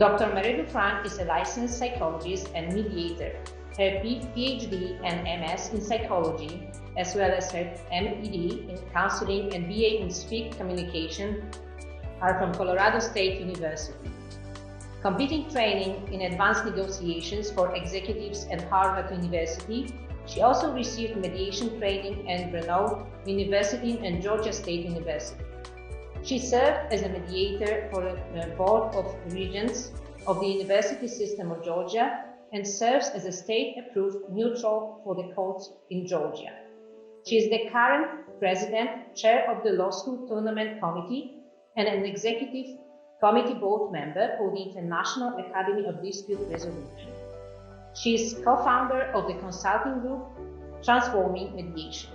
Dr. Marilu Frank is a licensed psychologist and mediator. Her PhD and MS in psychology, as well as her MED in counseling and BA in speech communication, are from Colorado State University. Completing training in advanced negotiations for executives at Harvard University, she also received mediation training at Grinnell University and Georgia State University. She served as a mediator for the Board of Regents of the University System of Georgia and serves as a state-approved neutral for the courts in Georgia. She is the current president, chair of the Law School Tournament Committee, and an executive committee board member for the International Academy of Dispute Resolution. She is co-founder of the consulting group Transforming Mediation.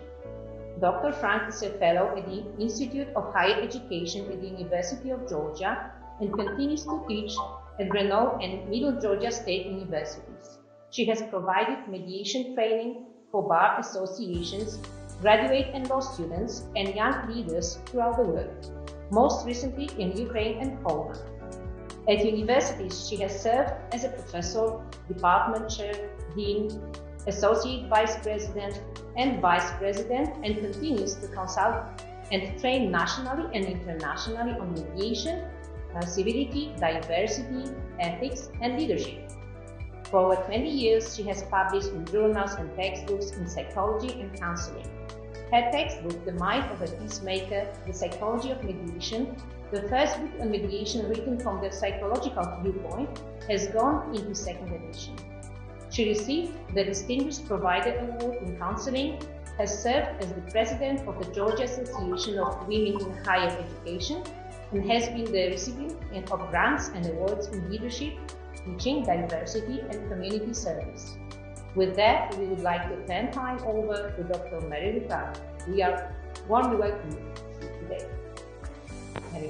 Dr. Frank is a fellow at the Institute of Higher Education at the University of Georgia and continues to teach at Grinnell and Middle Georgia State Universities. She has provided mediation training for bar associations, graduate and law students, and young leaders throughout the world, most recently in Ukraine and Poland. At universities, she has served as a professor, department chair, dean, associate vice president, and vice president, and continues to consult and train nationally and internationally on mediation, civility, diversity, ethics, and leadership. For over 20 years, she has published in journals and textbooks in psychology and counseling. Her textbook, The Mind of a Peacemaker, The Psychology of Mediation, the first book on mediation written from the psychological viewpoint, has gone into second edition. She received the Distinguished Provider Award in Counseling, has served as the president of the Georgia Association of Women in Higher Education, and has been the recipient of grants and awards in leadership, teaching, diversity, and community service. With that, we would like to turn time over to Dr. Marilu Frank. We are warmly welcome you today.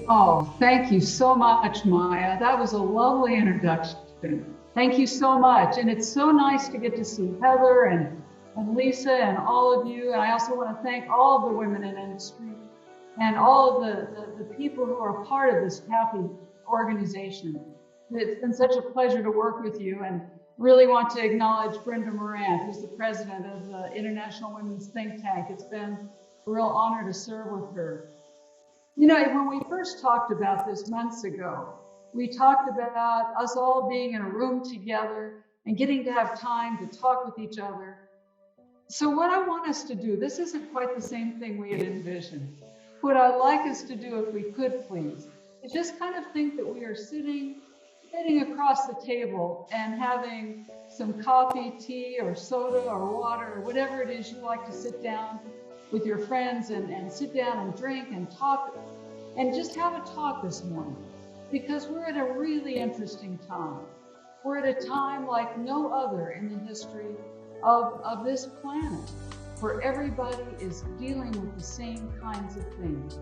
Oh, thank you so much, Maya. That was a lovely introduction. Thank you so much. And it's so nice to get to see Heather and Lisa and all of you. And I also want to thank all of the women in industry and all of the people who are part of this happy organization. It's been such a pleasure to work with you, and really want to acknowledge Brenda Morant, who's the president of the International Women's Think Tank. It's been a real honor to serve with her. You know, when we first talked about this months ago, we talked about us all being in a room together and getting to have time to talk with each other. So what I want us to do, this isn't quite the same thing we had envisioned. What I'd like us to do, if we could please, is just kind of think that we are sitting across the table and having some coffee, tea, or soda, or water, or whatever it is you like to sit down with your friends and sit down and drink and talk and just have a talk this morning, because we're at a really interesting time. We're at a time like no other in the history of this planet, where everybody is dealing with the same kinds of things.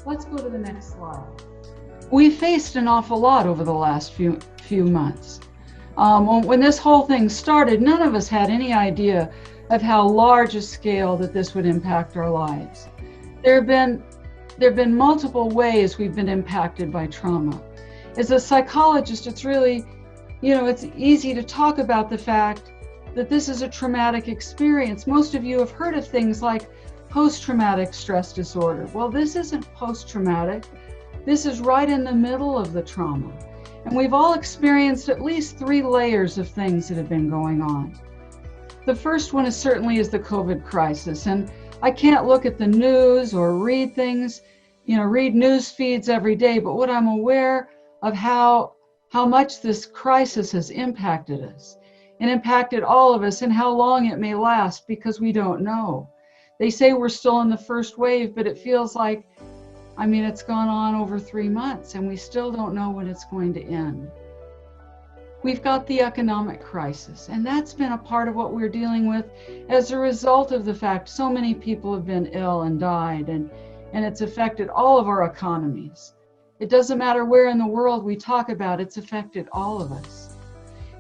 Let's go to the next slide. We faced an awful lot over the last few months. When this whole thing started, none of us had any idea of how large a scale that this would impact our lives. There have been multiple ways we've been impacted by trauma. As a psychologist, it's really, it's easy to talk about the fact that this is a traumatic experience. Most of you have heard of things like post-traumatic stress disorder. Well, this isn't post-traumatic. This is right in the middle of the trauma. And we've all experienced at least 3 layers of things that have been going on. The first one certainly is the COVID crisis. And I can't look at the news or read things, read news feeds every day, but what I'm aware of how much this crisis has impacted us and impacted all of us, and how long it may last, because we don't know. They say we're still in the first wave, but it feels like, it's gone on over 3 months and we still don't know when it's going to end. We've got the economic crisis, and that's been a part of what we're dealing with as a result of the fact so many people have been ill and died, and it's affected all of our economies. It doesn't matter where in the world we talk about, it's affected all of us.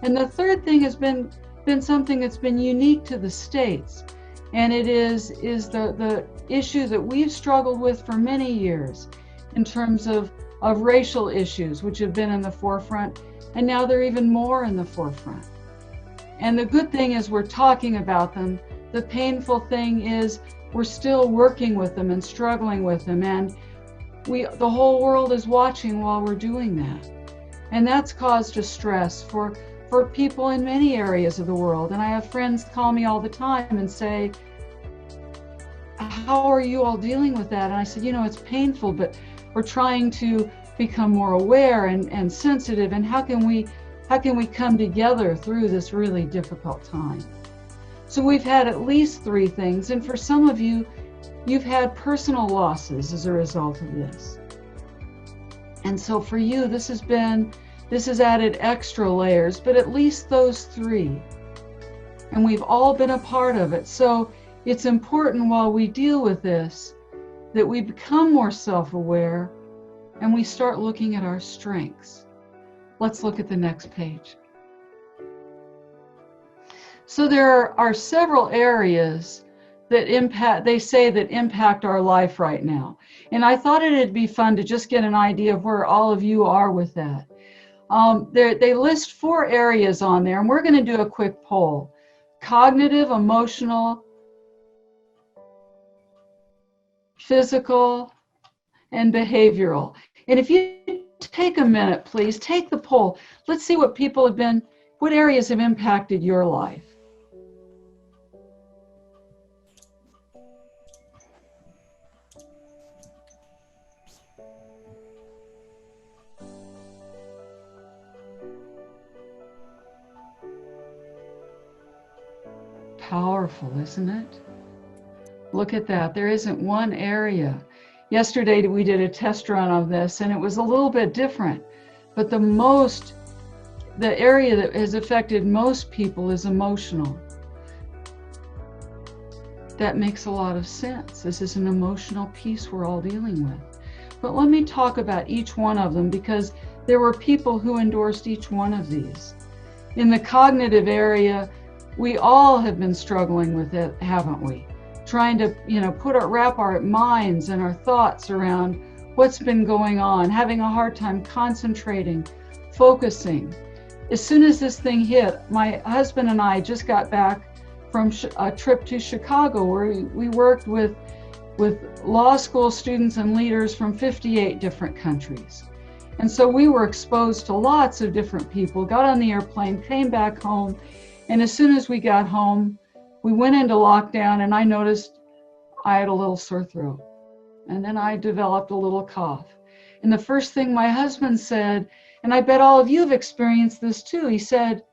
And the third thing has been something that's been unique to the States, and it is the issue that we've struggled with for many years in terms of racial issues, which have been in the forefront, And now they're even more in the forefront. And the good thing is we're talking about them. The painful thing is we're still working with them and struggling with them. And the whole world is watching while we're doing that. And that's caused a stress for people in many areas of the world. And I have friends call me all the time and say, how are you all dealing with that? And I said, it's painful, but we're trying to become more aware and sensitive. And how can we come together through this really difficult time? So we've had at least 3 things. And for some of you, you've had personal losses as a result of this. And so for you, this has added extra layers, but at least those 3. And we've all been a part of it. So it's important while we deal with this that we become more self-aware and we start looking at our strengths. Let's look at the next page. So there are several areas that impact our life right now. And I thought it'd be fun to just get an idea of where all of you are with that. They list 4 areas on there, and we're going to do a quick poll. Cognitive, emotional, physical, and behavioral. And if you take a minute, please, take the poll. Let's see what areas have impacted your life. Powerful, isn't it? Look at that. There isn't one area. Yesterday we did a test run of this and it was a little bit different, but the area that has affected most people is emotional. That makes a lot of sense. This is an emotional piece we're all dealing with. But let me talk about each one of them because there were people who endorsed each one of these. In the cognitive area, we all have been struggling with it, haven't we? Trying to, wrap our minds and our thoughts around what's been going on, having a hard time concentrating, focusing. As soon as this thing hit, my husband and I just got back from a trip to Chicago where we worked with law school students and leaders from 58 different countries. And so we were exposed to lots of different people, got on the airplane, came back home, and as soon as we got home, we went into lockdown and I noticed I had a little sore throat. And then I developed a little cough. And the first thing my husband said, and I bet all of you have experienced this too, he said,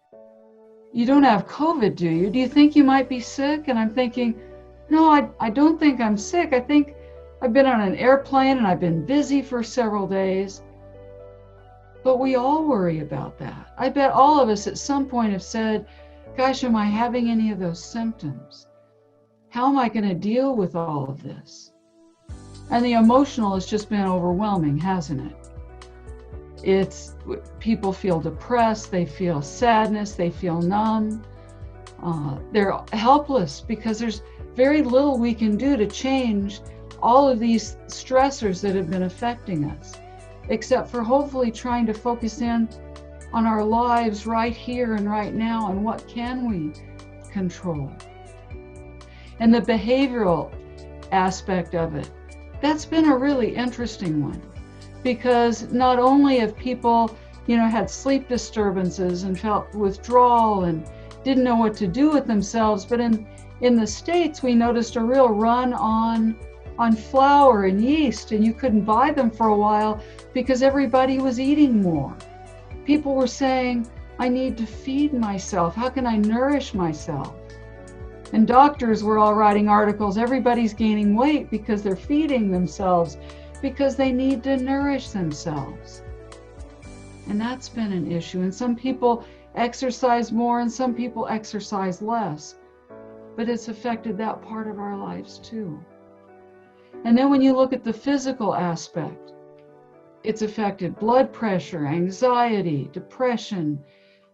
"You don't have COVID, do you? Do you think you might be sick?" And I'm thinking, no, I don't think I'm sick. I think I've been on an airplane and I've been busy for several days. But we all worry about that. I bet all of us at some point have said, gosh, am I having any of those symptoms? How am I going to deal with all of this? And the emotional has just been overwhelming, hasn't it? People feel depressed, they feel sadness, they feel numb. They're helpless because there's very little we can do to change all of these stressors that have been affecting us, except for hopefully trying to focus in on our lives right here and right now and what can we control. And the behavioral aspect of it, that's been a really interesting one because not only have people, had sleep disturbances and felt withdrawal and didn't know what to do with themselves, but in the States, we noticed a real run on flour and yeast, and you couldn't buy them for a while because everybody was eating more. People were saying, I need to feed myself. How can I nourish myself? And doctors were all writing articles, everybody's gaining weight because they're feeding themselves, because they need to nourish themselves. And that's been an issue. And some people exercise more and some people exercise less. But it's affected that part of our lives too. And then when you look at the physical aspect, it's affected blood pressure, anxiety, depression.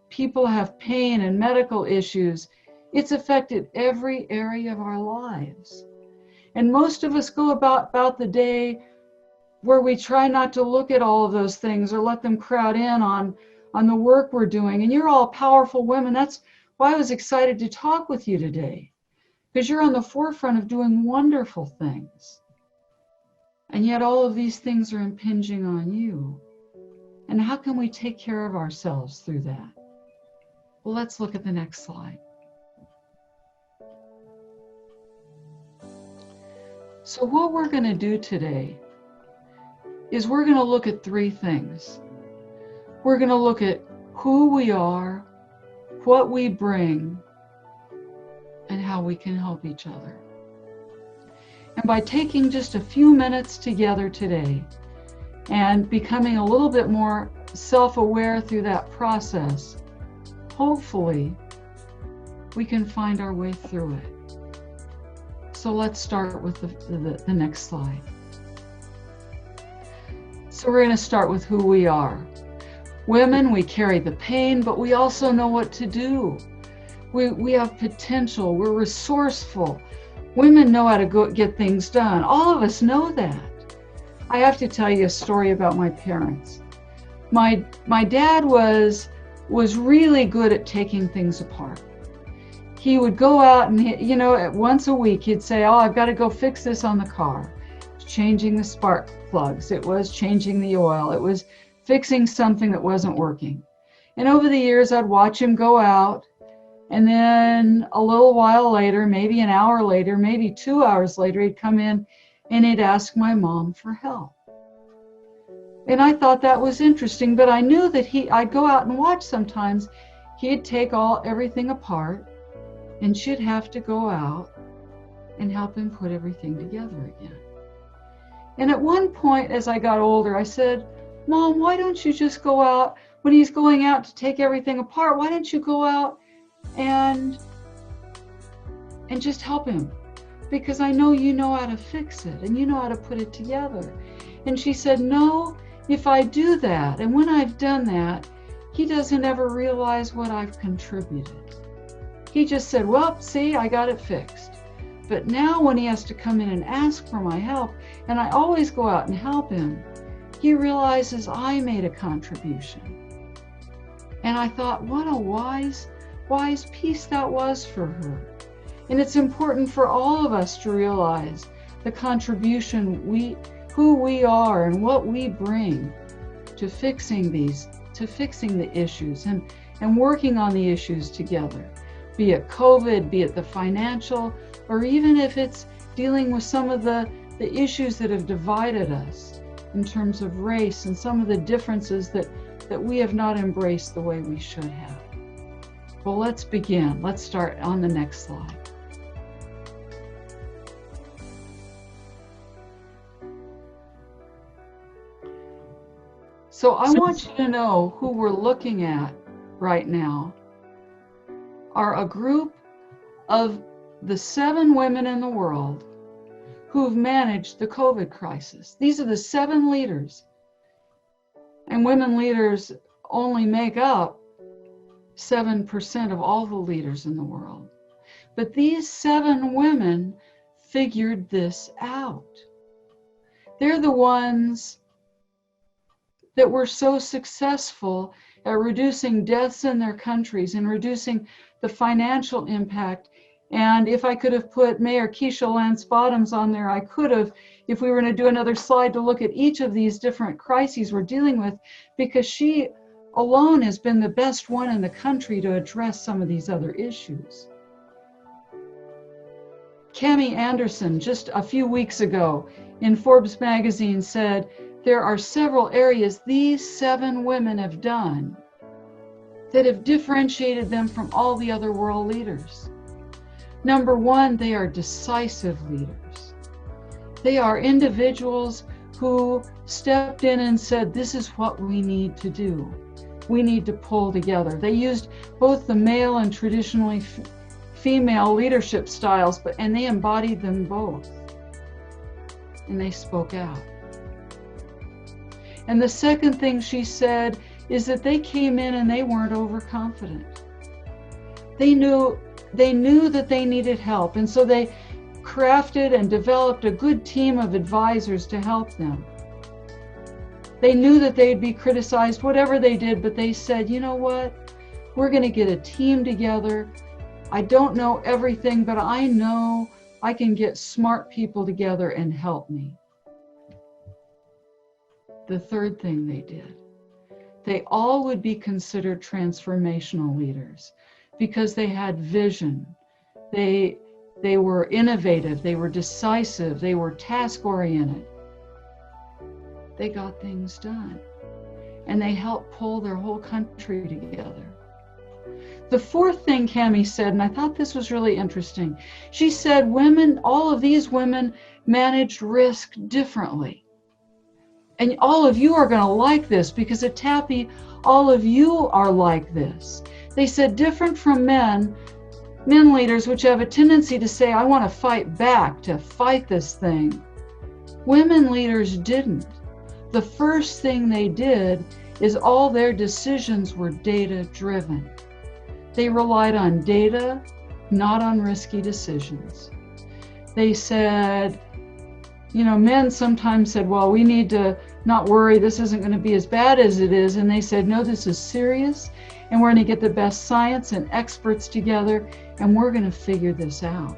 People have pain and medical issues. It's affected every area of our lives. And most of us go about the day where we try not to look at all of those things or let them crowd in on on the work we're doing. And you're all powerful women. That's why I was excited to talk with you today, because you're on the forefront of doing wonderful things. And yet all of these things are impinging on you. And how can we take care of ourselves through that? Well, let's look at the next slide. So what we're going to do today is we're going to look at three things. We're going to look at who we are, what we bring, and how we can help each other. And by taking just a few minutes together today and becoming a little bit more self-aware through that process, hopefully we can find our way through it. So let's start with the next slide. So we're going to start with who we are. Women, we carry the pain, but we also know what to do. We have potential. We're resourceful. Women know how to get things done. All of us know that. I have to tell you a story about my parents. My dad was really good at taking things apart. He would go out and, once a week, he'd say, oh, I've got to go fix this on the car. Changing the spark plugs. It was changing the oil. It was fixing something that wasn't working. And over the years, I'd watch him go out. And then a little while later, maybe an hour later, maybe 2 hours later, he'd come in and he'd ask my mom for help. And I thought that was interesting, but I knew that I'd go out and watch sometimes. He'd take everything apart, and she'd have to go out and help him put everything together again. And at one point, as I got older, I said, Mom, why don't you just go out, when he's going out to take everything apart, why don't you go out and just help him? Because I know you know how to fix it and you know how to put it together. And she said, no, if I do that, and when I've done that, he doesn't ever realize what I've contributed. He just said, well, see, I got it fixed. But now when he has to come in and ask for my help, and I always go out and help him, he realizes I made a contribution. And I thought, what a wise piece that was for her. And it's important for all of us to realize the contribution who we are and what we bring to fixing the issues and working on the issues together, be it COVID, be it the financial, or even if it's dealing with some of the issues that have divided us in terms of race and some of the differences that we have not embraced the way we should have. Well, let's begin. Let's start on the next slide. So I want you to know who we're looking at right now are a group of the 7 women in the world who've managed the COVID crisis. These are the 7 leaders. And women leaders only make up 7% of all the leaders in the world. But these 7 women figured this out. They're the ones that were so successful at reducing deaths in their countries and reducing the financial impact. And if I could have put Mayor Keisha Lance Bottoms on there, I could have, if we were going to do another slide to look at each of these different crises we're dealing with, because she alone has been the best one in the country to address some of these other issues. Cami Anderson, just a few weeks ago in Forbes magazine, said there are several areas these 7 women have done that have differentiated them from all the other world leaders. Number 1, they are decisive leaders. They are individuals who stepped in and said, this is what we need to do. We need to pull together. They used both the male and traditionally female leadership styles, and they embodied them both. And they spoke out. And the second thing she said is that they came in and they weren't overconfident. They knew that they needed help, and so they crafted and developed a good team of advisors to help them. They knew that they'd be criticized, whatever they did, but they said, you know what? We're going to get a team together. I don't know everything, but I know I can get smart people together and help me. The third thing they did, they all would be considered transformational leaders because they had vision. They were innovative, they were decisive, they were task-oriented. They got things done, and they helped pull their whole country together. The fourth thing Cami said, and I thought this was really interesting, she said women, all of these women managed risk differently. And all of you are going to like this because at TAPI, all of you are like this. They said different from men leaders, which have a tendency to say, I want to fight back, to fight this thing. Women leaders didn't. The first thing they did is all their decisions were data-driven. They relied on data, not on risky decisions. They said, you know, men sometimes said, well, we need to not worry, this isn't going to be as bad as it is. And they said, no, this is serious, and we're going to get the best science and experts together, and we're going to figure this out.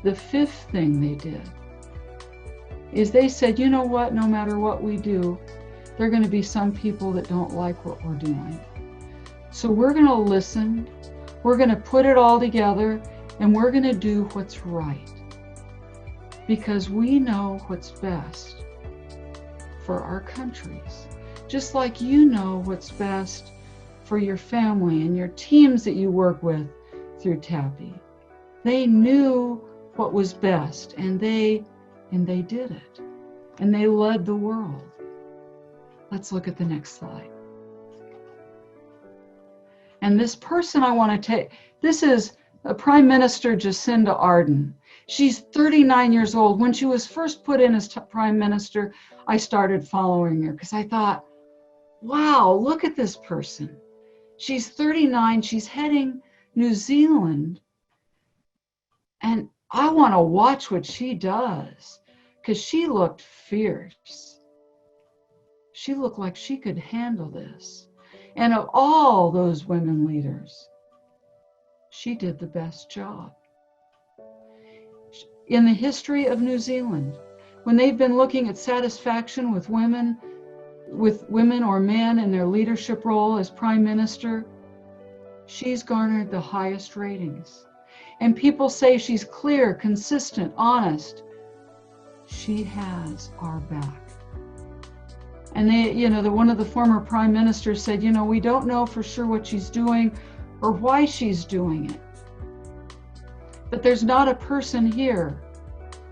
The fifth thing they did is they said, you know what, no matter what we do, there are going to be some people that don't like what we're doing. So we're going to listen, we're going to put it all together, and we're going to do what's right. Because we know what's best for our countries. Just like you know what's best for your family and your teams that you work with through TAPI. They knew what was best, and they did it. And they led the world. Let's look at the next slide. And this person I want to take, this is Prime Minister Jacinda Ardern. She's 39 years old. When she was first put in as Prime Minister, I started following her because I thought, wow, look at this person. She's 39, she's heading New Zealand, and I want to watch what she does because she looked fierce. She looked like she could handle this. And of all those women leaders, she did the best job. In the history of New Zealand, when they've been looking at satisfaction with women or men in their leadership role as Prime Minister, she's garnered the highest ratings. And people say she's clear, consistent, honest. She has our back. And one of the former prime ministers said, we don't know for sure what she's doing or why she's doing it. But there's not a person here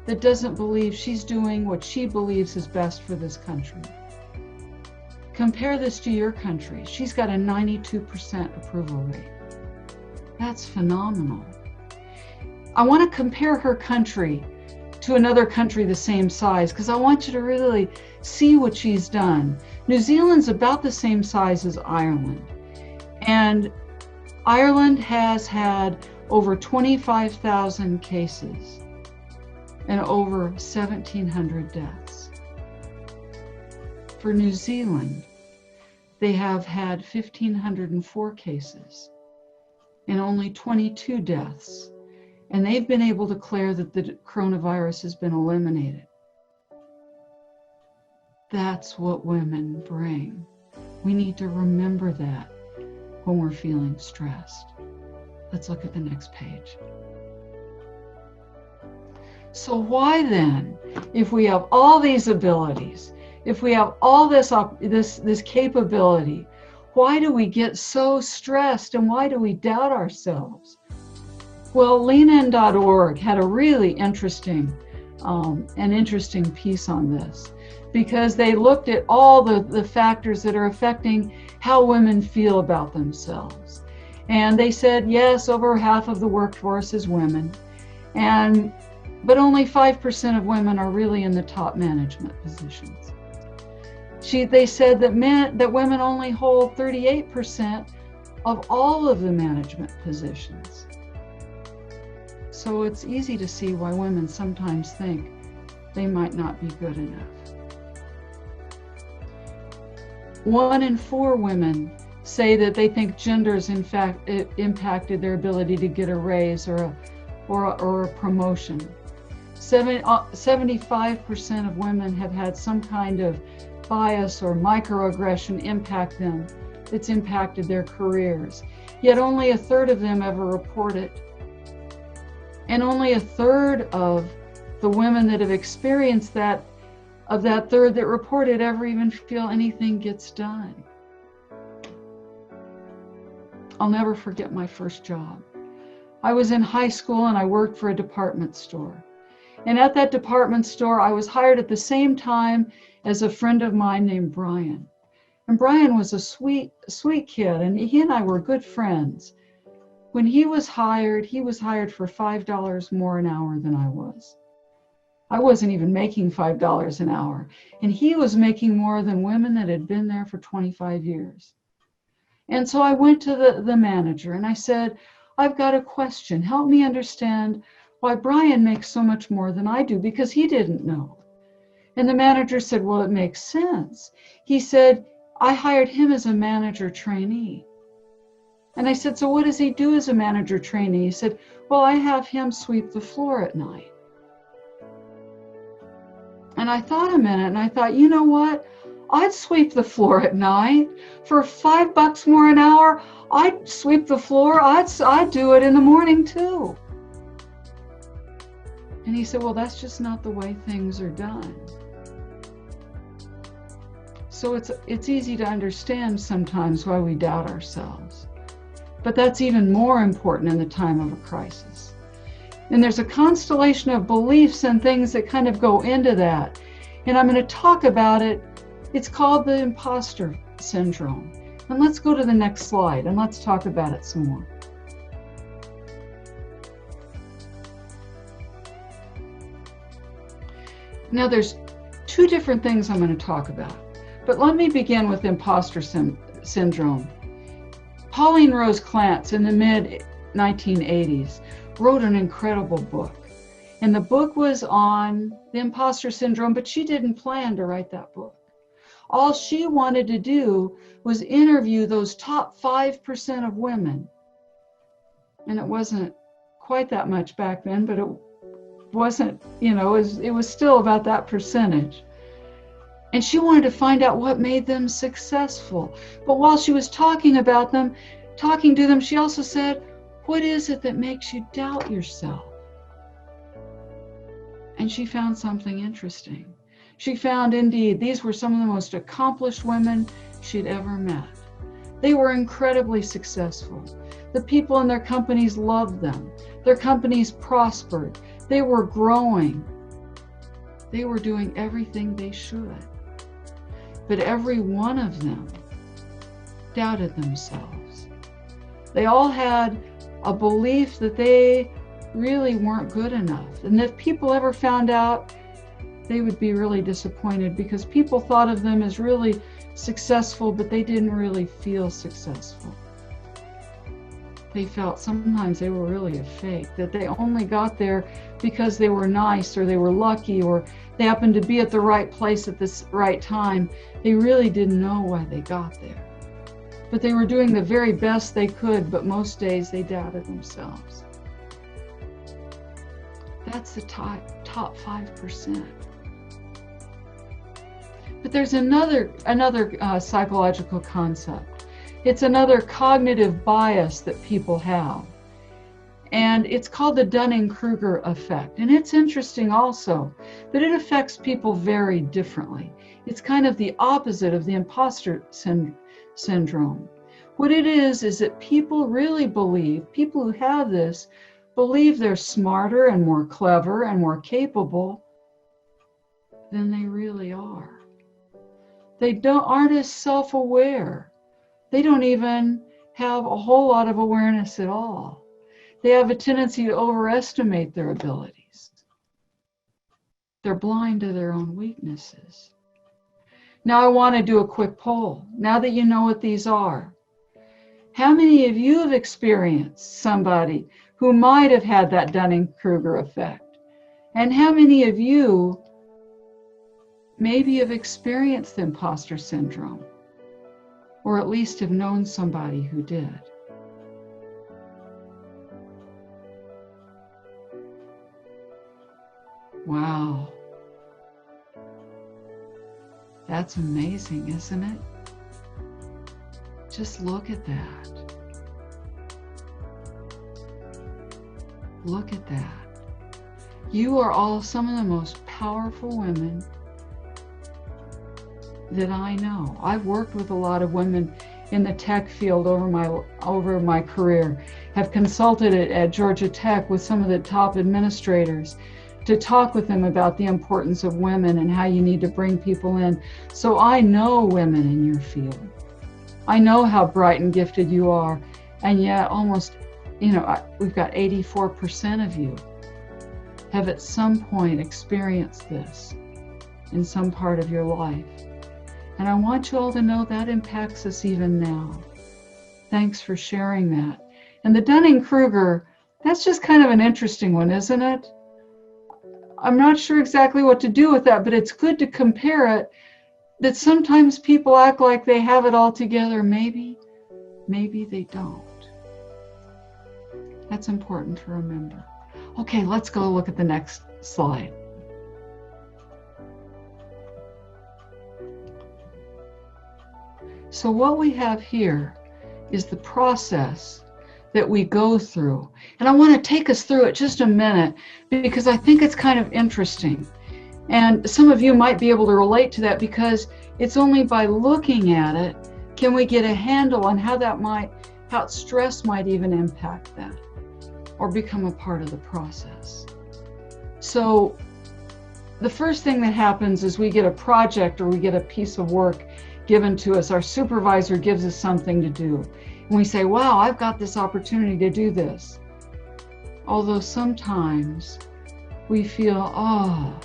that doesn't believe she's doing what she believes is best for this country. Compare this to your country. She's got a 92% approval rate. That's phenomenal. I want to compare her country to another country the same size because I want you to really see what she's done. New Zealand's about the same size as Ireland. And Ireland has had over 25,000 cases and over 1,700 deaths. For New Zealand, they have had 1,504 cases and only 22 deaths. And they've been able to declare that the coronavirus has been eliminated. That's what women bring. We need to remember that when we're feeling stressed. Let's look at the next page. So why then, if we have all these abilities, if we have all this capability, why do we get so stressed and why do we doubt ourselves? Well, leanin.org had a really interesting piece on this because they looked at all the factors that are affecting how women feel about themselves. And they said, yes, over half of the workforce is women, but only 5% of women are really in the top management positions. They said that women only hold 38% of all of the management positions. So it's easy to see why women sometimes think they might not be good enough. 1 in 4 women say that they think gender's in fact impacted their ability to get a raise or a promotion. 75% of women have had some kind of bias or microaggression impact them. It's impacted their careers. Yet only a third of them ever report it. And only a third of the women that have experienced that, of that third that report it, ever even feel anything gets done. I'll never forget my first job. I was in high school and I worked for a department store. And at that department store, I was hired at the same time as a friend of mine named Brian. And Brian was a sweet kid, and he and I were good friends. When he was hired for $5 more an hour than I was. I wasn't even making $5 an hour. And he was making more than women that had been there for 25 years. And so I went to the manager and I said, I've got a question. Help me understand why Brian makes so much more than I do, because he didn't know. And the manager said, well, it makes sense. He said, I hired him as a manager trainee. And I said, so what does he do as a manager trainee? He said, well, I have him sweep the floor at night. And I thought a minute and I thought, you know what? I'd sweep the floor at night. For $5 more an hour, I'd sweep the floor. I'd do it in the morning too. And he said, well, that's just not the way things are done. So it's easy to understand sometimes why we doubt ourselves. But that's even more important in the time of a crisis. And there's a constellation of beliefs and things that kind of go into that. And I'm going to talk about it. It's called the imposter syndrome. And let's go to the next slide and let's talk about it some more. Now there's 2 different things I'm going to talk about. But let me begin with imposter syndrome. Pauline Rose Clance in the mid-1980s wrote an incredible book. And the book was on the imposter syndrome, but she didn't plan to write that book. All she wanted to do was interview those top 5% of women. And it wasn't quite that much back then, but it wasn't, it was still about that percentage. And she wanted to find out what made them successful. But while she was talking to them, she also said, what is it that makes you doubt yourself? And she found something interesting. She found, indeed, these were some of the most accomplished women she'd ever met. They were incredibly successful. The people in their companies loved them. Their companies prospered. They were growing. They were doing everything they should. But every one of them doubted themselves. They all had a belief that they really weren't good enough. And if people ever found out, they would be really disappointed because people thought of them as really successful, but they didn't really feel successful. They felt sometimes they were really a fake, that they only got there because they were nice or they were lucky or they happened to be at the right place at this right time. They really didn't know why they got there. But they were doing the very best they could, but most days they doubted themselves. That's the top 5%. But there's another psychological concept. It's another cognitive bias that people have. And it's called the Dunning-Kruger effect. And it's interesting also that it affects people very differently. It's kind of the opposite of the imposter syndrome. What it is that people really believe, people who have this, believe they're smarter and more clever and more capable than they really are. They aren't as self-aware. They don't even have a whole lot of awareness at all. They have a tendency to overestimate their abilities. They're blind to their own weaknesses. Now I want to do a quick poll. Now that you know what these are, how many of you have experienced somebody who might have had that Dunning-Kruger effect? And how many of you Maybe you've experienced the imposter syndrome, or at least have known somebody who did. Wow. That's amazing, isn't it? Just look at that. Look at that. You are all some of the most powerful women that I know. I've worked with a lot of women in the tech field over my career, have consulted at Georgia Tech with some of the top administrators to talk with them about the importance of women and how you need to bring people in. So I know women in your field. I know how bright and gifted you are, and yet almost, we've got 84% of you have at some point experienced this in some part of your life. And I want you all to know that impacts us even now. Thanks for sharing that. And the Dunning-Kruger, that's just kind of an interesting one, isn't it? I'm not sure exactly what to do with that, but it's good to compare it, that sometimes people act like they have it all together. Maybe they don't. That's important to remember. Okay, let's go look at the next slide. So what we have here is the process that we go through. And I want to take us through it just a minute because I think it's kind of interesting. And some of you might be able to relate to that because it's only by looking at it can we get a handle on how stress might even impact that or become a part of the process. So the first thing that happens is we get a project or we get a piece of work given to us. Our supervisor gives us something to do. And we say, wow, I've got this opportunity to do this. Although sometimes we feel, a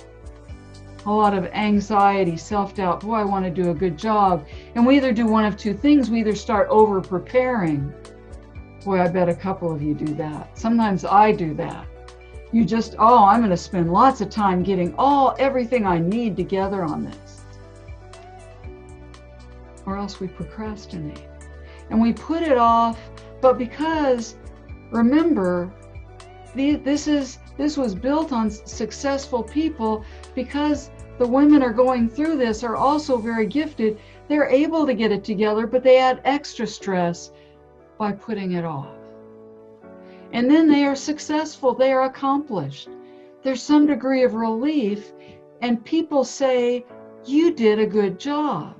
lot of anxiety, self-doubt, boy, I want to do a good job. And we either do one of two things. We either start over-preparing. Boy, I bet a couple of you do that. Sometimes I do that. You just, I'm going to spend lots of time getting everything I need together on this. Or else we procrastinate. And we put it off, but because, remember, this was built on successful people, because the women are going through this are also very gifted. They're able to get it together, but they add extra stress by putting it off. And then they are successful, they are accomplished. There's some degree of relief, and people say, you did a good job.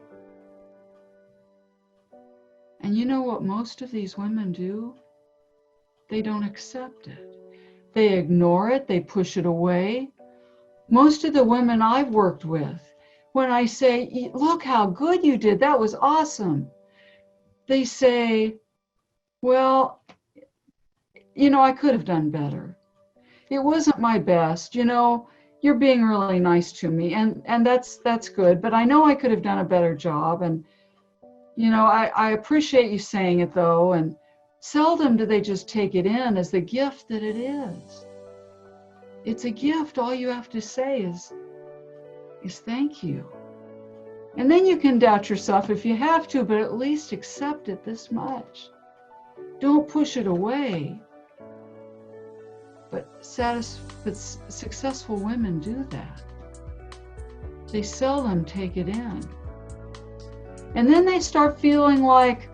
And you know what most of these women do? They don't accept it. They ignore it, they push it away. Most of the women I've worked with, when I say, look how good you did, that was awesome, they say, well, I could have done better. It wasn't my best, you're being really nice to me, and that's good, but I know I could have done a better job, and I appreciate you saying it though, and seldom do they just take it in as the gift that it is. It's a gift. All you have to say is thank you. And then you can doubt yourself if you have to, but at least accept it this much. Don't push it away. But successful women do that. They seldom take it in. And then they start feeling like,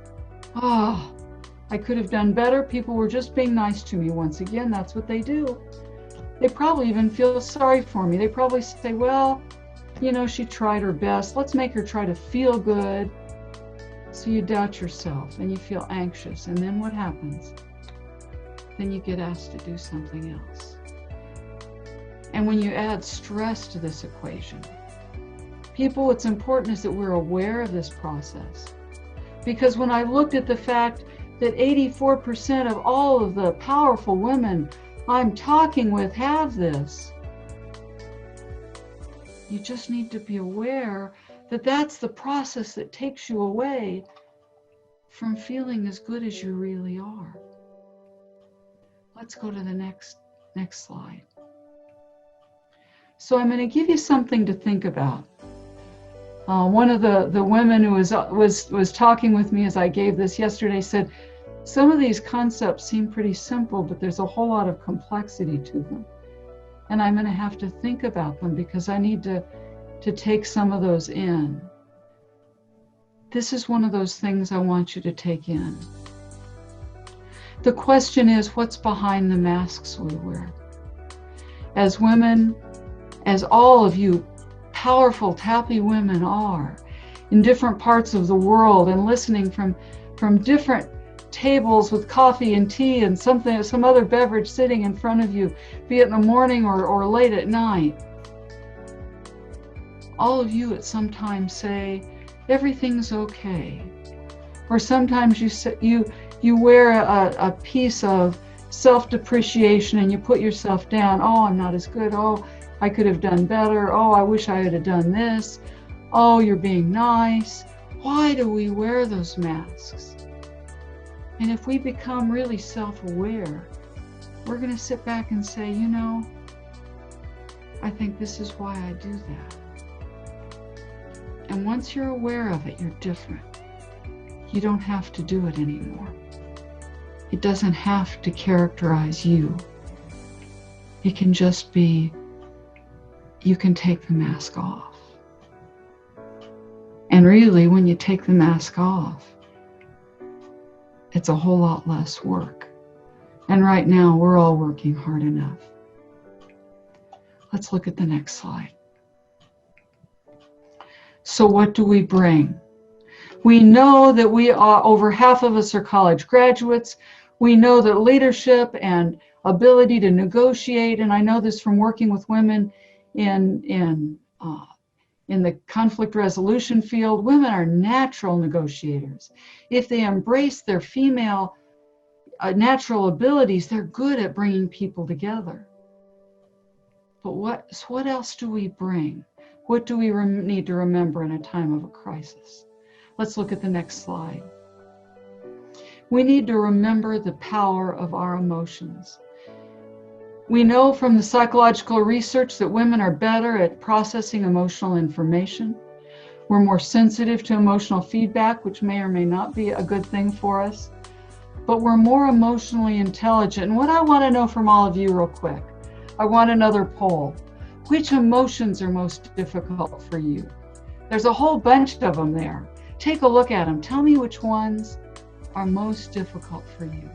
I could have done better. People were just being nice to me. Once again, that's what they do. They probably even feel sorry for me. They probably say, well, she tried her best. Let's make her try to feel good. So you doubt yourself and you feel anxious. And then what happens? Then you get asked to do something else. And when you add stress to this equation, people, what's important is that we're aware of this process. Because when I looked at the fact that 84% of all of the powerful women I'm talking with have this, you just need to be aware that that's the process that takes you away from feeling as good as you really are. Let's go to the next slide. So I'm going to give you something to think about. One of the women who was talking with me as I gave this yesterday said, some of these concepts seem pretty simple, but there's a whole lot of complexity to them. And I'm going to have to think about them because I need to take some of those in. This is one of those things I want you to take in. The question is, what's behind the masks we wear? As women, as all of you powerful, tappy women are, in different parts of the world and listening from different tables with coffee and tea and some other beverage sitting in front of you, be it in the morning or late at night. All of you at some time say, everything's okay. Or sometimes you wear a piece of self-depreciation and you put yourself down. Oh, I'm not as good. Oh, I could have done better. Oh, I wish I had done this. Oh, you're being nice. Why do we wear those masks? And if we become really self-aware, we're going to sit back and say, you know, I think this is why I do that. And once you're aware of it, you're different. You don't have to do it anymore. It doesn't have to characterize you. It can just be, you can take the mask off. And really, when you take the mask off, it's a whole lot less work. And right now, we're all working hard enough. Let's look at the next slide. So what do we bring? We know that we are, over half of us are college graduates. We know that leadership and ability to negotiate, and I know this from working with women in the conflict resolution field, women are natural negotiators. If they embrace their female natural abilities, they're good at bringing people together. But what else do we bring? What do we need to remember in a time of a crisis? Let's look at the next slide. We need to remember the power of our emotions. We know from the psychological research that women are better at processing emotional information. We're more sensitive to emotional feedback, which may or may not be a good thing for us. But we're more emotionally intelligent. And what I want to know from all of you real quick, I want another poll. Which emotions are most difficult for you? There's a whole bunch of them there. Take a look at them. Tell me which ones are most difficult for you.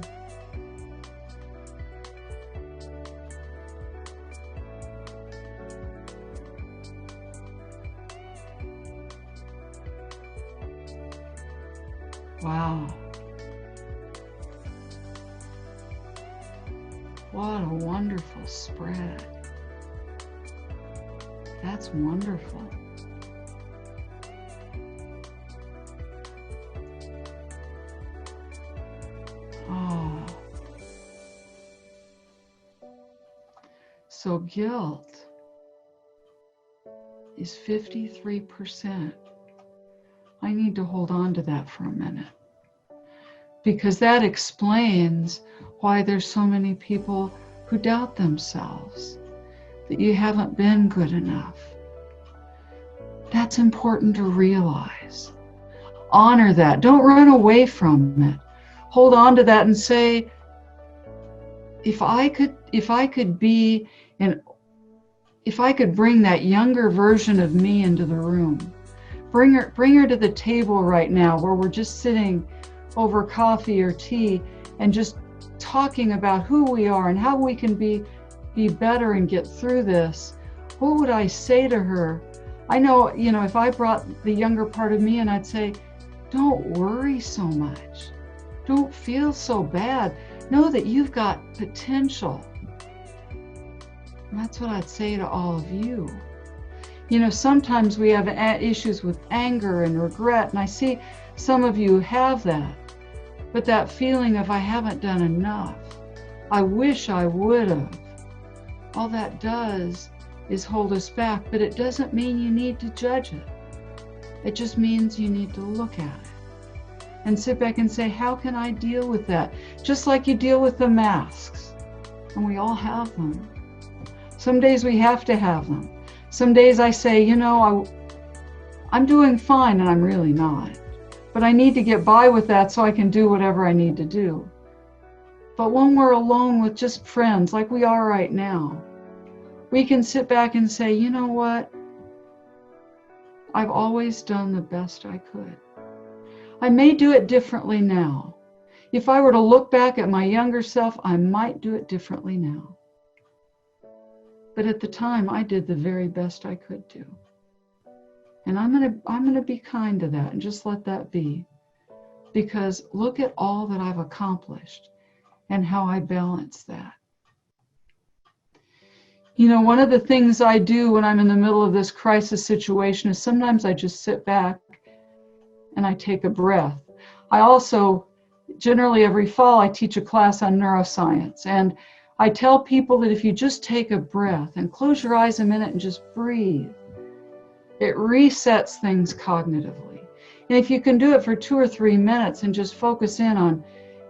Wow. What a wonderful spread. That's wonderful. Oh. So guilt is 53%. I need to hold on to that for a minute, because that explains why there's so many people who doubt themselves, that you haven't been good enough. That's important to realize. Honor that. Don't run away from it. Hold on to that and say, if I could bring that younger version of me into the room, bring her to the table right now where we're just sitting over coffee or tea and just talking about who we are and how we can be better and get through this, what would I say to her? I know, if I brought the younger part of me and I'd say, don't worry so much. Don't feel so bad. Know that you've got potential. And that's what I'd say to all of you. Sometimes we have issues with anger and regret, and I see some of you have that. But that feeling of, I haven't done enough, I wish I would have, all that does is hold us back, but it doesn't mean you need to judge it. It just means you need to look at it and sit back and say, how can I deal with that? Just like you deal with the masks, and we all have them. Some days we have to have them. Some days I say, I'm doing fine and I'm really not. But I need to get by with that so I can do whatever I need to do. But when we're alone with just friends like we are right now, we can sit back and say, you know what? I've always done the best I could. I may do it differently now. If I were to look back at my younger self, I might do it differently now. But at the time, I did the very best I could do. And I'm gonna be kind to that and just let that be. Because look at all that I've accomplished and how I balance that. You know, one of the things I do when I'm in the middle of this crisis situation is sometimes I just sit back and I take a breath. I also, generally every fall, I teach a class on neuroscience. And I tell people that if you just take a breath and close your eyes a minute and just breathe, it resets things cognitively. And if you can do it for 2 or 3 minutes and just focus in on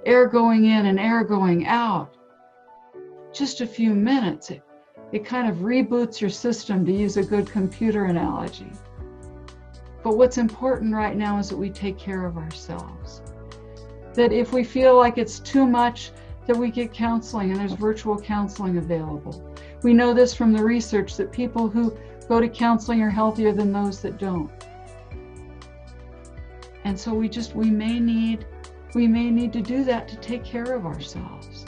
air going in and air going out, just a few minutes, it kind of reboots your system, to use a good computer analogy. But what's important right now is that we take care of ourselves. That if we feel like it's too much, that we get counseling, and there's virtual counseling available. We know this from the research that people who go to counseling are healthier than those that don't. And so we may need to do that to take care of ourselves.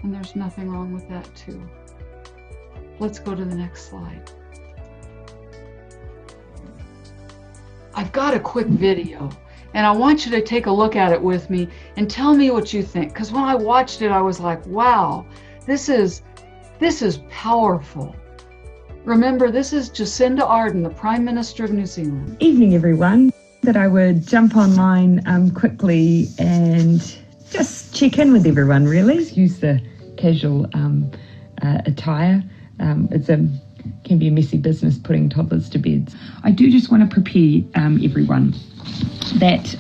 And there's nothing wrong with that too. Let's go to the next slide. I've got a quick video, and I want you to take a look at it with me and tell me what you think. Because when I watched it, I was like, wow, this is powerful. Remember, this is Jacinda Ardern, the Prime Minister of New Zealand. Evening, everyone. That I would jump online quickly and just check in with everyone, really. Use the casual attire. Can be a messy business putting toddlers to bed. I do just want to prepare everyone that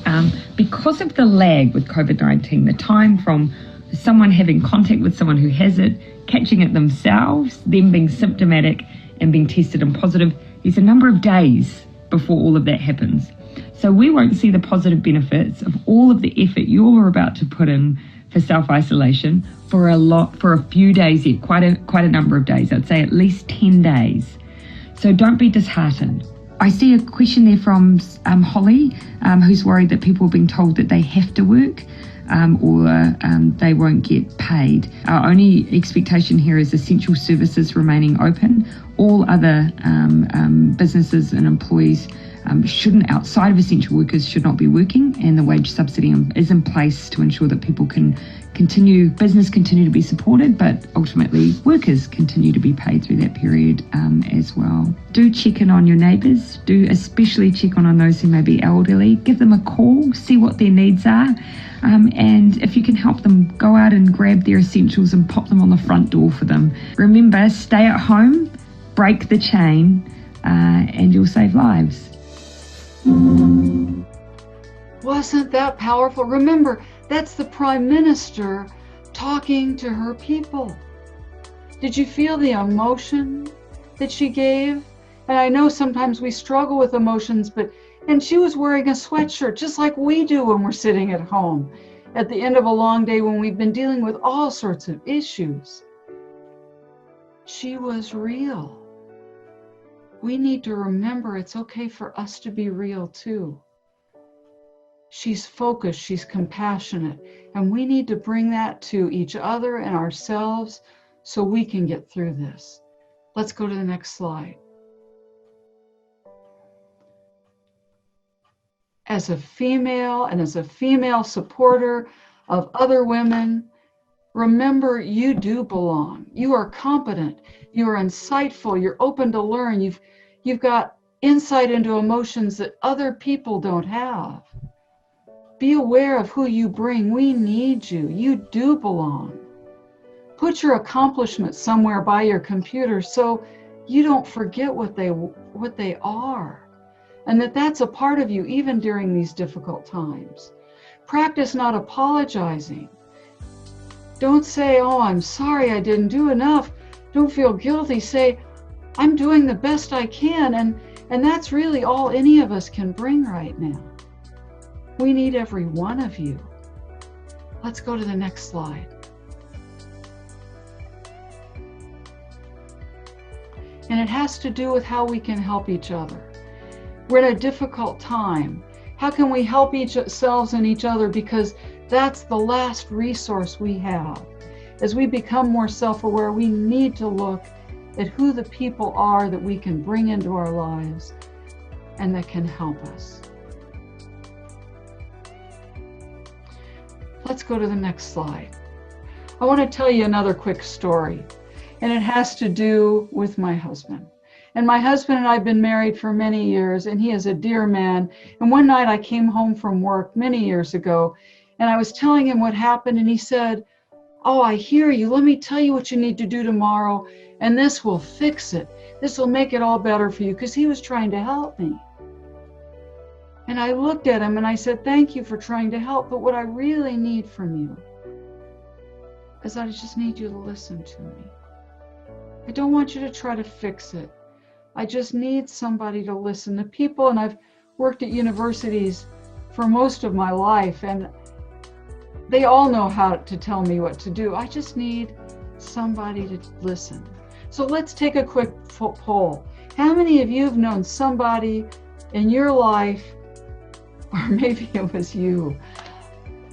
because of the lag with COVID-19, the time from someone having contact with someone who has it, catching it themselves, them being symptomatic and being tested and positive, there's a number of days before all of that happens. So we won't see the positive benefits of all of the effort you're about to put in for self-isolation for a few days yet, quite a number of days. I'd say at least 10 days. So don't be disheartened. I see a question there from Holly, who's worried that people are being told that they have to work or they won't get paid. Our only expectation here is essential services remaining open. All other businesses and employees outside of essential workers should not be working, and the wage subsidy is in place to ensure that people can continue to be supported, but ultimately workers continue to be paid through that period as well. Do check in on your neighbours, do especially check on those who may be elderly, give them a call, see what their needs are, and if you can help them, go out and grab their essentials and pop them on the front door for them. Remember, stay at home, break the chain, and you'll save lives. Wasn't that powerful? Remember, that's the Prime Minister talking to her people. Did you feel the emotion that she gave? And I know sometimes we struggle with emotions, and she was wearing a sweatshirt just like we do when we're sitting at home at the end of a long day when we've been dealing with all sorts of issues. She was real. We need to remember it's okay for us to be real too. She's focused, she's compassionate, and we need to bring that to each other and ourselves so we can get through this. Let's go to the next slide. As a female and as a female supporter of other women, remember you do belong. You are competent, you are insightful, you're open to learn, you've got insight into emotions that other people don't have. Be aware of who you bring. We need you. You do belong. Put your accomplishments somewhere by your computer so you don't forget what they are, and that's a part of you even during these difficult times. Practice not apologizing. Don't say, oh, I'm sorry I didn't do enough. Don't feel guilty. Say, I'm doing the best I can, and that's really all any of us can bring right now. We need every one of you. Let's go to the next slide. And it has to do with how we can help each other. We're in a difficult time. How can we help ourselves and each other? Because that's the last resource we have. As we become more self-aware, we need to look at who the people are that we can bring into our lives and that can help us. Let's go to the next slide. I want to tell you another quick story, and it has to do with my husband. And my husband and I have been married for many years, and he is a dear man. And one night I came home from work many years ago, and I was telling him what happened, and he said, "Oh, I hear you. Let me tell you what you need to do tomorrow, and this will fix it. This will make it all better for you," because he was trying to help me. And I looked at him and I said, "Thank you for trying to help, but what I really need from you is I just need you to listen to me. I don't want you to try to fix it. I just need somebody to listen." The people, and I've worked at universities for most of my life, and they all know how to tell me what to do. I just need somebody to listen. So let's take a quick poll. How many of you have known somebody in your life, or maybe it was you,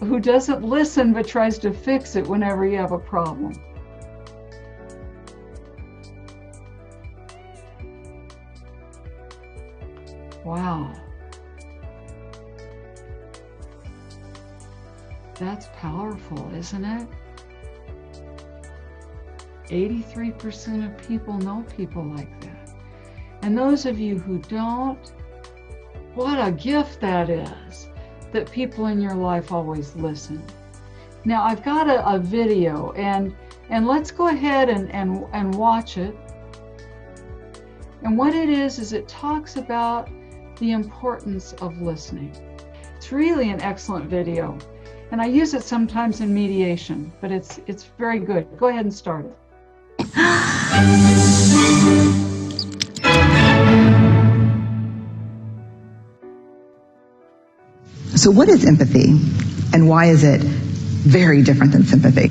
who doesn't listen but tries to fix it whenever you have a problem? Wow. That's powerful, isn't it? 83% of people know people like that. And those of you who don't, what a gift that is, that people in your life always listen. Now I've got a video, and let's go ahead and watch it. And what it is it talks about the importance of listening. It's really an excellent video. And I use it sometimes in mediation, but it's very good. Go ahead and start it. So what is empathy, and why is it very different than sympathy?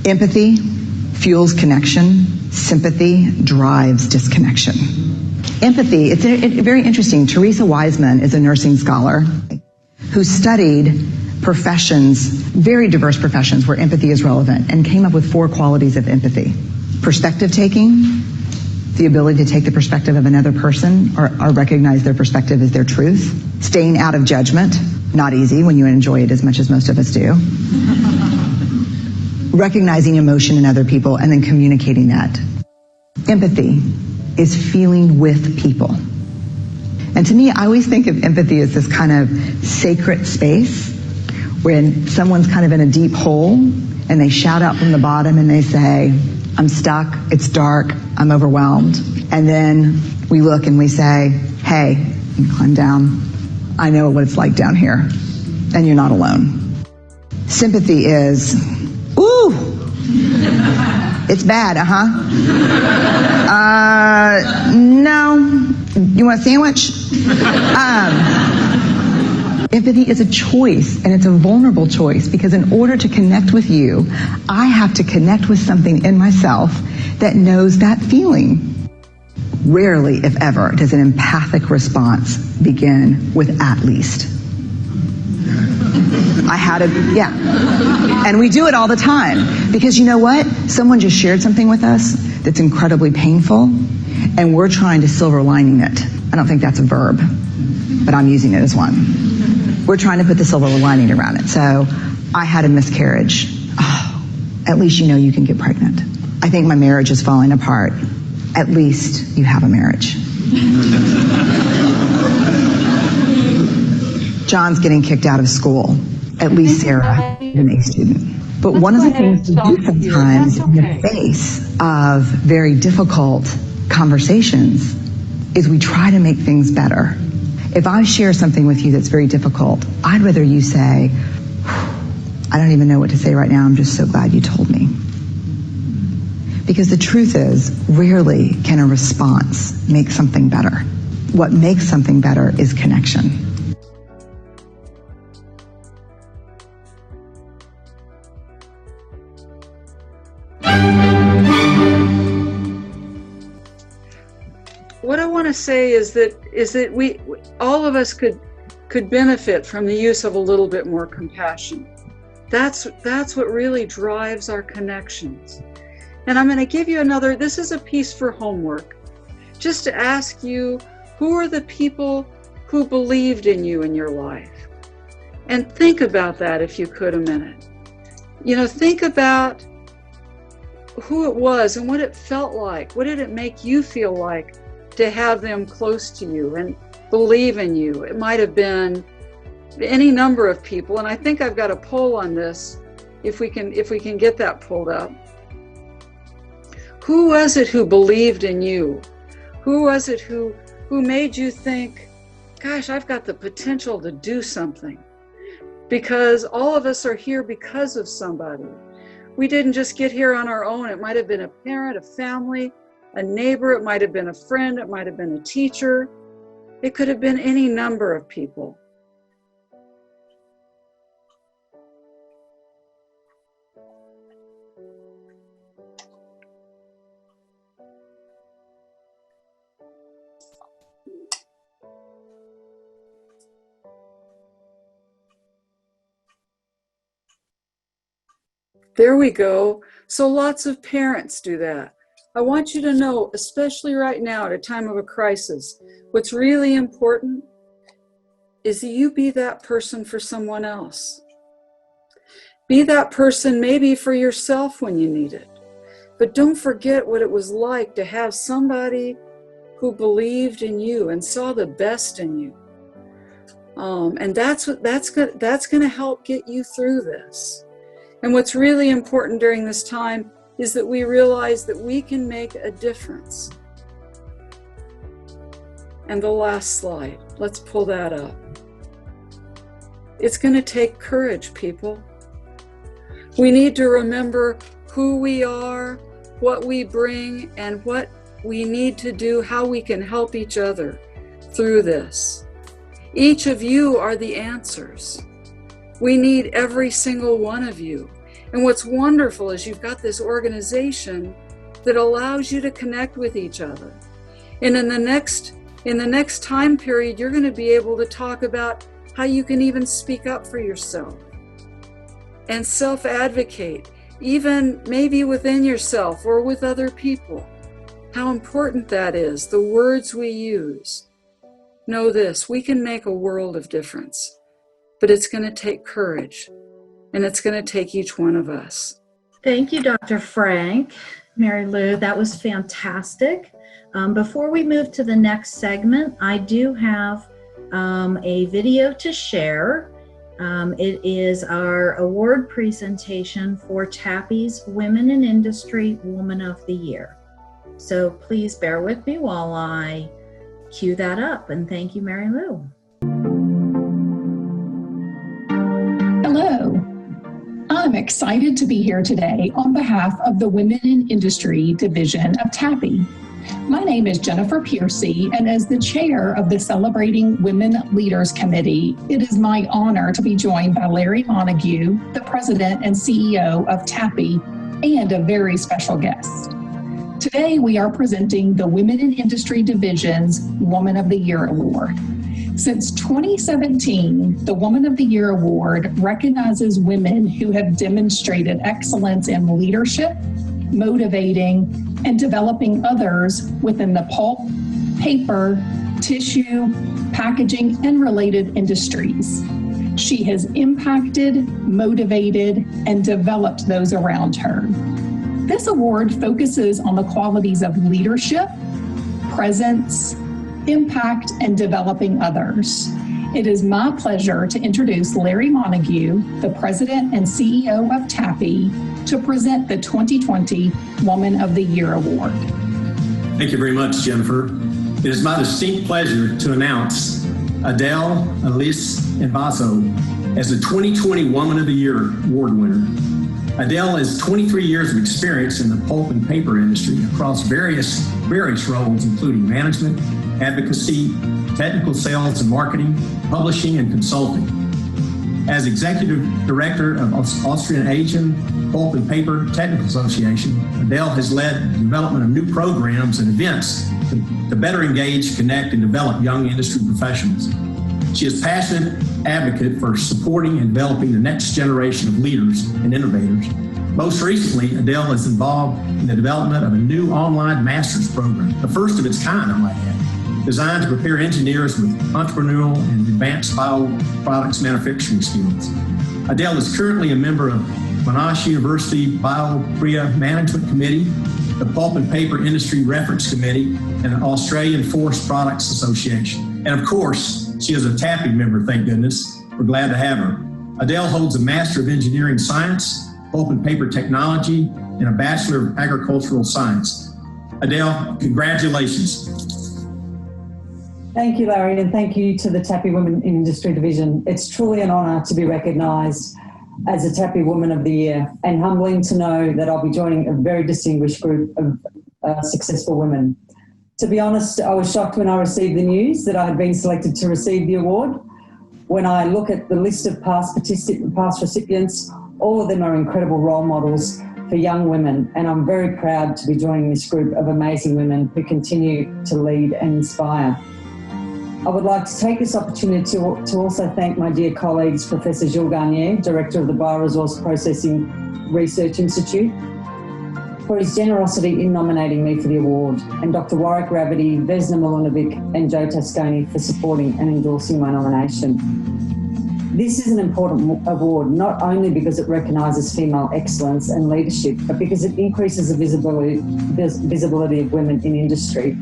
Empathy fuels connection. Sympathy drives disconnection. Empathy, it's very interesting. Teresa Wiseman is a nursing scholar who studied professions, very diverse professions where empathy is relevant, and came up with 4 qualities of empathy. Perspective taking, the ability to take the perspective of another person or recognize their perspective as their truth. Staying out of judgment, not easy when you enjoy it as much as most of us do. Recognizing emotion in other people and then communicating that. Empathy is feeling with people. And to me, I always think of empathy as this kind of sacred space when someone's kind of in a deep hole and they shout out from the bottom and they say, "I'm stuck, it's dark, I'm overwhelmed." And then we look and we say, "Hey, you can climb down. I know what it's like down here, and you're not alone." Sympathy is, "Ooh, it's bad, no, you want a sandwich?" Empathy is a choice, and it's a vulnerable choice, because in order to connect with you, I have to connect with something in myself that knows that feeling. Rarely, if ever, does an empathic response begin with "at least." And we do it all the time, because you know what? Someone just shared something with us that's incredibly painful, and we're trying to silver lining it. I don't think that's a verb, but I'm using it as one. We're trying to put the silver lining around it. So, I had a miscarriage. Oh, at least you know you can get pregnant. I think my marriage is falling apart. At least you have a marriage. John's getting kicked out of school. At least Sarah is an A student. But one of the things we do sometimes in the face of very difficult conversations is we try to make things better. If I share something with you that's very difficult, I'd rather you say, "I don't even know what to say right now, I'm just so glad you told me." Because the truth is, rarely can a response make something better. What makes something better is connection. What I want to say is that we all of us could benefit from the use of a little bit more compassion. That's what really drives our connections. And I'm going to give you another, this is a piece for homework, just to ask you, who are the people who believed in you in your life? And think about that if you could a minute. You know, think about who it was and what it felt like. What did it make you feel like to have them close to you and believe in you? It might have been any number of people, and I think I've got a poll on this, if we can get that pulled up. Who was it who believed in you? Who was it who made you think, gosh, I've got the potential to do something? Because all of us are here because of somebody. We didn't just get here on our own. It might have been a parent, a family, a neighbor. It might have been a friend. It might have been a teacher. It could have been any number of people. There we go. So lots of parents do that. I want you to know, especially right now at a time of a crisis, what's really important is that you be that person for someone else. Be that person maybe for yourself when you need it. But don't forget what it was like to have somebody who believed in you and saw the best in you. And that's going to help get you through this. And what's really important during this time is that we realize that we can make a difference. And the last slide, let's pull that up. It's going to take courage, people. We need to remember who we are, what we bring, and what we need to do, how we can help each other through this. Each of you are the answers. We need every single one of you. And what's wonderful is you've got this organization that allows you to connect with each other. And in the next time period, you're going to be able to talk about how you can even speak up for yourself and self-advocate, even maybe within yourself or with other people. How important that is, the words we use. Know this, we can make a world of difference, but it's going to take courage, and it's going to take each one of us. Thank you, Dr. Frank. Mary Lou, that was fantastic. Before we move to the next segment, I do have a video to share. It is our award presentation for TAPI's Women in Industry Woman of the Year. So please bear with me while I cue that up, and thank you, Mary Lou. Hello. I'm excited to be here today on behalf of the Women in Industry Division of TAPI. My name is Jennifer Piercy, and as the chair of the Celebrating Women Leaders Committee, it is my honor to be joined by Larry Montague, the president and CEO of TAPI, and a very special guest. Today, we are presenting the Women in Industry Division's Woman of the Year Award. Since 2017, the Woman of the Year Award recognizes women who have demonstrated excellence in leadership, motivating, and developing others within the pulp, paper, tissue, packaging, and related industries. She has impacted, motivated, and developed those around her. This award focuses on the qualities of leadership, presence, impact, and developing others. It is my pleasure to introduce Larry Montague, the president and CEO of TAPI, to present the 2020 Woman of the Year Award. Thank you very much, Jennifer. It is my distinct pleasure to announce Adele Elise Invazo as the 2020 Woman of the Year Award winner. Adele has 23 years of experience in the pulp and paper industry across various roles, including management, advocacy, technical sales and marketing, publishing, and consulting. As Executive Director of Austrian-Asian Pulp and Paper Technical Association, Adele has led the development of new programs and events to better engage, connect, and develop young industry professionals. She is a passionate advocate for supporting and developing the next generation of leaders and innovators. Most recently, Adele is involved in the development of a new online master's program, the first of its kind, I might add, designed to prepare engineers with entrepreneurial and advanced bioproducts manufacturing skills. Adele is currently a member of Monash University Biopriya Management Committee, the Pulp and Paper Industry Reference Committee, and the Australian Forest Products Association. And of course, she is a TAPI member, thank goodness. We're glad to have her. Adele holds a Master of Engineering Science, Pulp and Paper Technology, and a Bachelor of Agricultural Science. Adele, congratulations. Thank you, Larry, and thank you to the TAPI Women in Industry Division. It's truly an honour to be recognised as a TAPI Woman of the Year, and humbling to know that I'll be joining a very distinguished group of successful women. To be honest, I was shocked when I received the news that I had been selected to receive the award. When I look at the list of past recipients, all of them are incredible role models for young women, and I'm very proud to be joining this group of amazing women who continue to lead and inspire. I would like to take this opportunity to also thank my dear colleagues, Professor Gilles Garnier, Director of the Bioresource Processing Research Institute, for his generosity in nominating me for the award, and Dr. Warwick Ravity, Vesna Milanovic and Joe Tasconi for supporting and endorsing my nomination. This is an important award, not only because it recognises female excellence and leadership, but because it increases the visibility of women in industry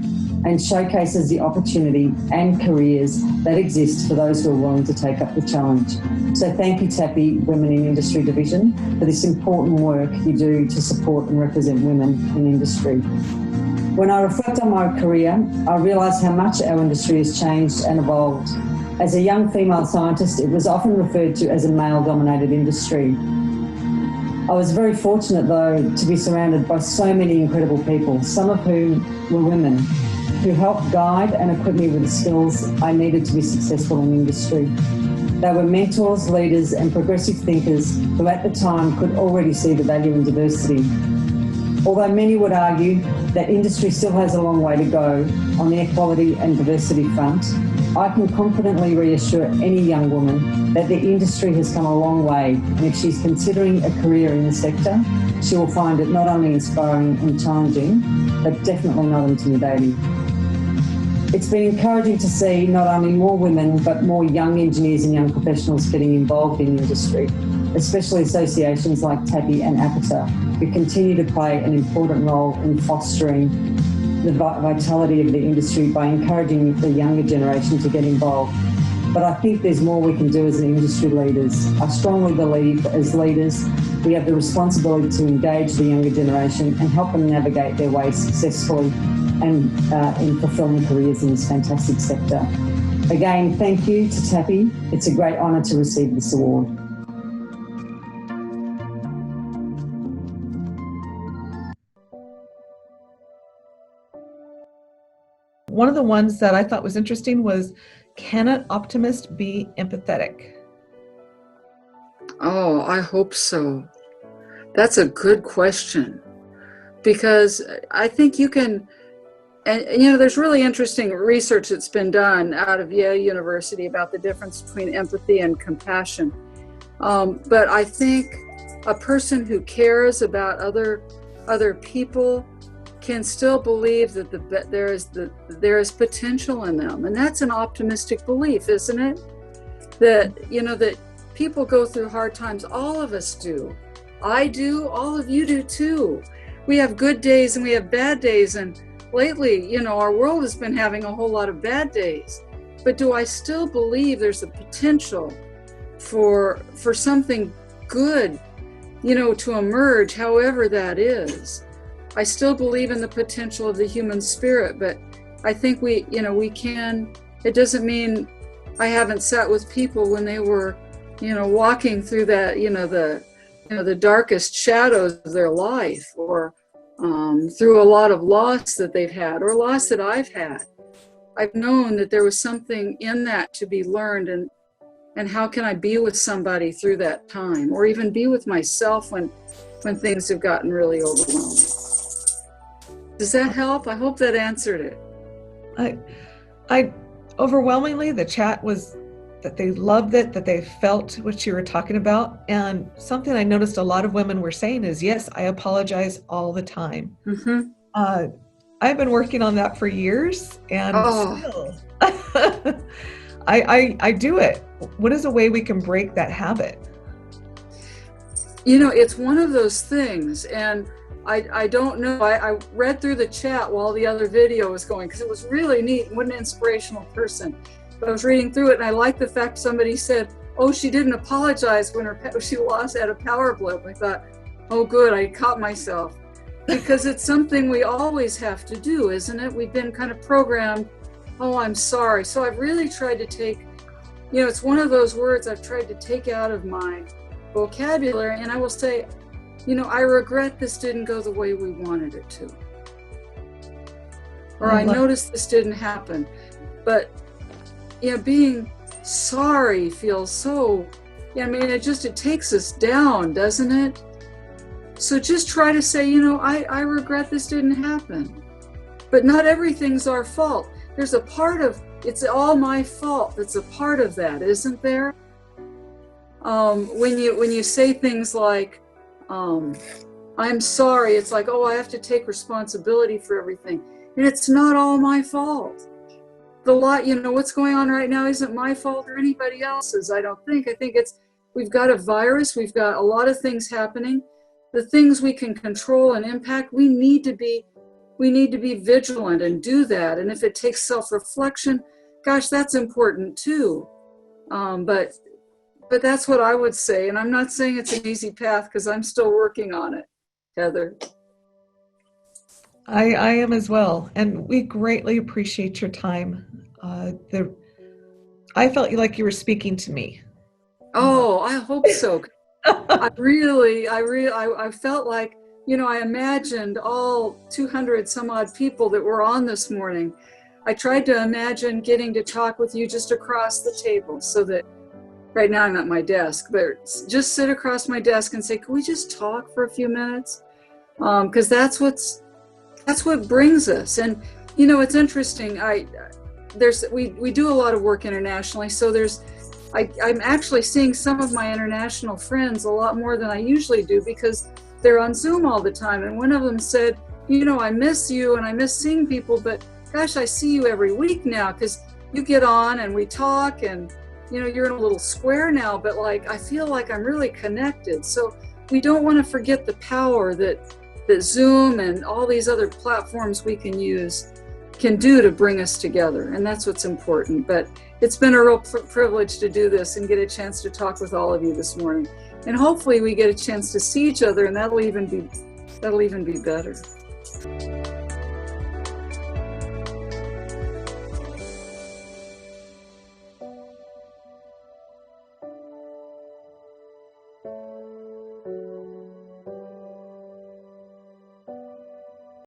and showcases the opportunity and careers that exist for those who are willing to take up the challenge. So thank you, TAPI Women in Industry Division, for this important work you do to support and represent women in industry. When I reflect on my career, I realise how much our industry has changed and evolved. As a young female scientist, it was often referred to as a male-dominated industry. I was very fortunate, though, to be surrounded by so many incredible people, some of whom were women, who helped guide and equip me with the skills I needed to be successful in industry. They were mentors, leaders, and progressive thinkers who at the time could already see the value in diversity. Although many would argue that industry still has a long way to go on the equality and diversity front, I can confidently reassure any young woman that the industry has come a long way, and if she's considering a career in the sector, she will find it not only inspiring and challenging, but definitely not intimidating. It's been encouraging to see not only more women, but more young engineers and young professionals getting involved in industry, especially associations like TAPI and APTA, who continue to play an important role in fostering the vitality of the industry by encouraging the younger generation to get involved. But I think there's more we can do as industry leaders. I strongly believe as leaders, we have the responsibility to engage the younger generation and help them navigate their way successfully and in fulfilling careers in this fantastic sector. Again, thank you to TAPI. It's a great honour to receive this award. One of the ones that I thought was interesting was, can an optimist be empathetic? Oh, I hope so. That's a good question, because I think you can, and you know, there's really interesting research that's been done out of Yale University about the difference between empathy and compassion. But I think a person who cares about other people can still believe that there is potential in them, and that's an optimistic belief, isn't it? That, you know, that people go through hard times. All of us do. I do. All of you do too. We have good days and we have bad days, and lately, you know, our world has been having a whole lot of bad days. But do I still believe there's a potential for something good, you know, to emerge, however that is? I still believe in the potential of the human spirit, but I think we can, it doesn't mean I haven't sat with people when they were, you know, walking through that, you know, the the darkest shadows of their life, or through a lot of loss that they've had, or loss that I've had. I've known that there was something in that to be learned, and how can I be with somebody through that time, or even be with myself when things have gotten really overwhelming. Does that help? I hope that answered it. I overwhelmingly, the chat was that they loved it, that they felt what you were talking about. And something I noticed a lot of women were saying is, yes, I apologize all the time. Mm-hmm. I've been working on that for years, and still, I do it. What is a way we can break that habit? It's one of those things, and I don't know. I read through the chat while the other video was going, because it was really neat. What an inspirational person. But I was reading through it, and I liked the fact somebody said, oh, she didn't apologize when she lost at a power blip. I thought, oh, good, I caught myself. Because it's something we always have to do, isn't it? We've been kind of programmed, oh, I'm sorry. So I've really tried to take, it's one of those words I've tried to take out of my vocabulary, and I will say, I regret this didn't go the way we wanted it to. Or I noticed this didn't happen. But, being sorry feels so, it takes us down, doesn't it? So just try to say, I regret this didn't happen. But not everything's our fault. There's a part of, it's all my fault that's a part of that, isn't there? When you say things like, I'm sorry, it's like, oh, I have to take responsibility for everything. And it's not all my fault. What's going on right now isn't my fault or anybody else's, I don't think. I think we've got a virus, we've got a lot of things happening. The things we can control and impact, we need to be vigilant and do that. And if it takes self-reflection, gosh, that's important too. But that's what I would say. And I'm not saying it's an easy path, because I'm still working on it, Heather. I am as well. And we greatly appreciate your time. I felt like you were speaking to me. Oh, I hope so. I felt like, I imagined all 200 some odd people that were on this morning. I tried to imagine getting to talk with you just across the table, so that right now I'm at my desk, but just sit across my desk and say, can we just talk for a few minutes? Because that's what brings us. And, it's interesting. We do a lot of work internationally. So I'm actually seeing some of my international friends a lot more than I usually do, because they're on Zoom all the time. And one of them said, I miss you and I miss seeing people, but gosh, I see you every week now, because you get on and we talk, and you're in a little square now, but I feel like I'm really connected. So we don't want to forget the power that Zoom and all these other platforms we can use can do to bring us together. And that's what's important. But it's been a real privilege to do this and get a chance to talk with all of you this morning. And hopefully we get a chance to see each other, and that'll even be better.